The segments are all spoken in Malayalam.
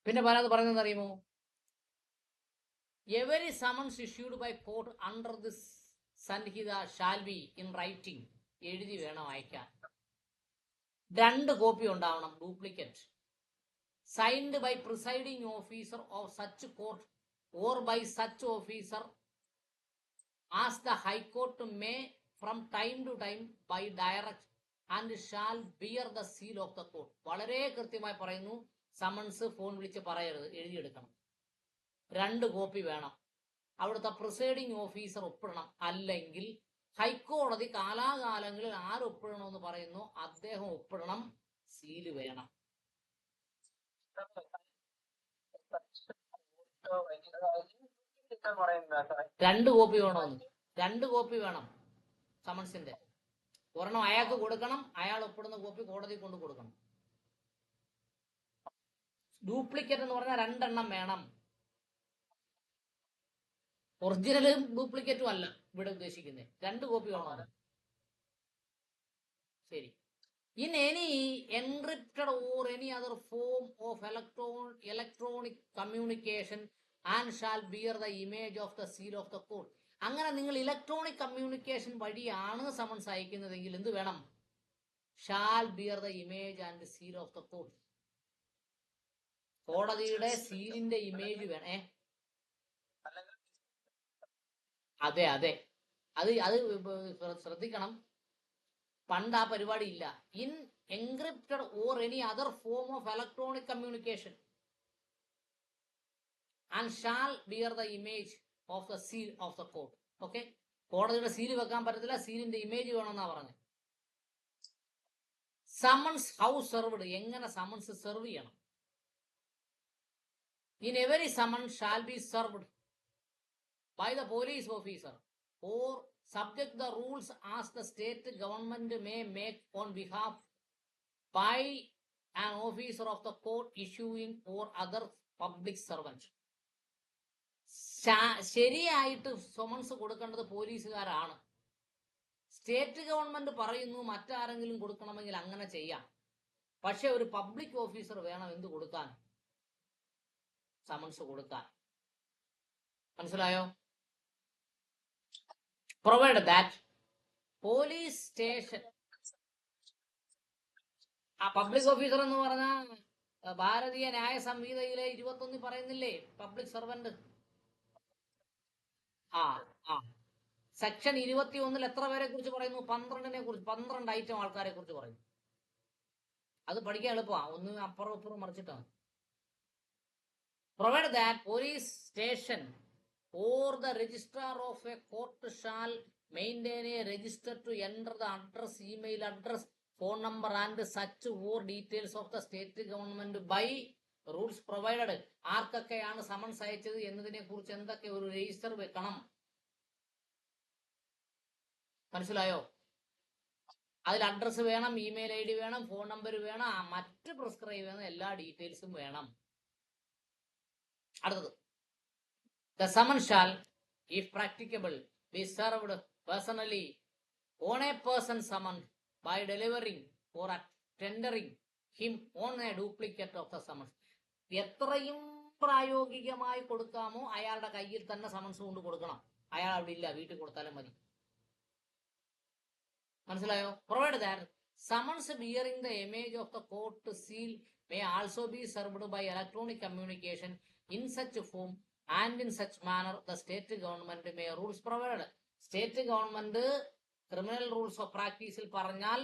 പിന്നെ പലത് പറയുന്നത് അറിയുമോ? Every summons issued by court under this Sanhita shall be in writing. എഴുതി വേണം അയക്കാൻ. 2 കോപ്പി ഉണ്ടാവണം, duplicate. Signed by presiding officer of such court or by such officer as the high court may from time to time by direct and shall bear the seal of the court. വളരെ കൃത്യമായി പറയുന്നു, സമൺസ് ഫോൺ വിളിച്ച് പറയരുത്, എഴുതിയെടുക്കണം. 2 കോപ്പി വേണം. അവിടുത്തെ പ്രിസൈഡിംഗ് ഓഫീസർ ഒപ്പിടണം. അല്ലെങ്കിൽ ഹൈക്കോടതി കാലാകാലങ്ങളിൽ ആര് ഒപ്പിടണമെന്ന് പറയുന്നു അദ്ദേഹം ഒപ്പിടണം. സീല് വേണം. രണ്ട് കോപ്പി വേണമെന്ന്. 2 കോപ്പി വേണം സമൺസിന്റെ. ഒരെണ്ണം അയാൾക്ക് കൊടുക്കണം, അയാൾ ഒപ്പിടുന്ന കോപ്പി കോടതി കൊണ്ട് കൊടുക്കണം. ഡ്യൂപ്ലിക്കേറ്റ് എന്ന് പറഞ്ഞാൽ 2 എണ്ണം വേണം. ഒറിജിനലും ഡ്യൂപ്ലിക്കേറ്റും അല്ല ഇവിടെ ഉദ്ദേശിക്കുന്നത്. 2 കോപ്പി വേണം. ശരി. In any encrypted or any other form of electronic communication and shall bear the image of the seal of the court. അങ്ങനെ നിങ്ങൾ ഇലക്ട്രോണിക് കമ്മ്യൂണിക്കേഷൻ വഴിയാണ് സമൻസ് അയക്കുന്നതെങ്കിൽ എന്ത് വേണം? Shall bear the image and seal of the court. കോടതിയുടെ സീലിന്റെ ഇമേജ് വേണേ. അതെ അതെ, അത് ശ്രദ്ധിക്കണം. പണ്ട് ആ പരിപാടി ഇല്ല. In encrypted or any other form of electronic communication and shall bear the image of the seal of the court. Okay, കോടതിയുടെ സീൽ വെക്കാൻ പറ്റത്തില്ല, സീലിന്റെ ഇമേജ് വേണമെന്നാ പറഞ്ഞത്. സമൺസ് ഹൗ സെർവ്ഡ്, എങ്ങനെ സമൺസ് സെർവ് ചെയ്യണം? In every summon shall be served by the police officer or subject the rules as the state government may make on behalf by an officer of the court issuing or other public servant. ശരിയായിട്ട് സമൻസ് കൊടുക്കേണ്ടത് പോലീസുകാരാണ്. സ്റ്റേറ്റ് ഗവൺമെന്റ് പറയുന്നു മറ്റാരെങ്കിലും കൊടുക്കണമെങ്കിൽ അങ്ങനെ ചെയ്യാം. പക്ഷെ ഒരു പബ്ലിക് ഓഫീസർ വേണം എന്ത് കൊടുക്കാൻ? സമൻസ് കൊടുക്കാൻ. മനസ്സിലായോ? Provided that പോലീസ് സ്റ്റേഷൻ, ആ പബ്ലിക് ഓഫീസർ എന്ന് പറഞ്ഞാൽ ഭാരതീയ ന്യായ സംഹിതയിലെ 21 പറയുന്നില്ലേ പബ്ലിക് സർവന്റ്? സെക്ഷൻ 21 എത്ര പേരെ കുറിച്ച് പറയുന്നു? 12 കുറിച്ച്, 12 ഐറ്റം ആൾക്കാരെ കുറിച്ച് പറയുന്നു. അത് പഠിക്കാൻ എളുപ്പമാണ്, ഒന്ന് അപ്പുറം ഇപ്പുറം മറിച്ചിട്ടാണ്. Provided that police station or the registrar of a court shall maintain a register to enter the address, email address, phone number and such or details of the state government by rules provided. ആർക്കൊക്കെയാണ് സമൻസ് അയച്ചത് എന്നതിനെ കുറിച്ച് എന്തൊക്കെ ഒരു രജിസ്റ്റർ വെക്കണം? മനസ്സിലായോ? അതിൽ അഡ്രസ് വേണം, ഇമെയിൽ ID വേണം, ഫോൺ നമ്പർ വേണം, മറ്റ് പ്രിസ്ക്രൈബ് ചെയ്യുന്ന എല്ലാ ഡീറ്റെയിൽസും വേണം. അടുത്തത്, the summons shall, if practicable, be served personally on a person summoned by delivering or tendering him on a duplicate of the summons. എത്രയും പ്രായോഗികമായി കൊടുക്കാമോ അയാളുടെ കയ്യിൽ തന്നെ സമൻസ് കൊണ്ട് കൊടുക്കണം. അയാൾ അവിടെ ഇല്ല, വീട്ടിൽ കൊടുത്താലും മതി. മനസ്സിലായോ? Provided that summons bearing the image of the court seal may also be served by electronic communication in such form and in such manner the state government may rules provided. State government criminal rules of പ്രാക്ടീസിൽ പറഞ്ഞാൽ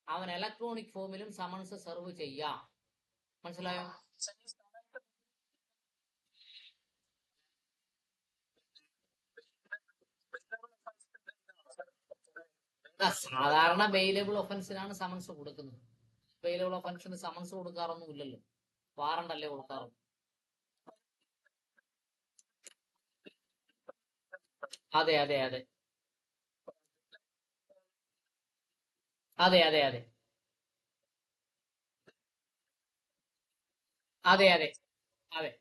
അവൻ ഇലക്ട്രോണിക് ഫോമിലും സമൻസ് സെർവ് ചെയ്യാം. മനസ്സിലായോ? സാധാരണ ബെയിലബിൾ ഒഫൻസിനാണ് സമൻസ് കൊടുക്കുന്നത്. ബെയിലബിൾ ഒഫൻസിന് സമൻസ് കൊടുക്കാറൊന്നും ഇല്ലല്ലോ, വാറണ്ടല്ലേ കൊടുക്കാറ്. അതെ അതെ അതെ അതെ അതെ അതെ അതെ അതെ അതെ.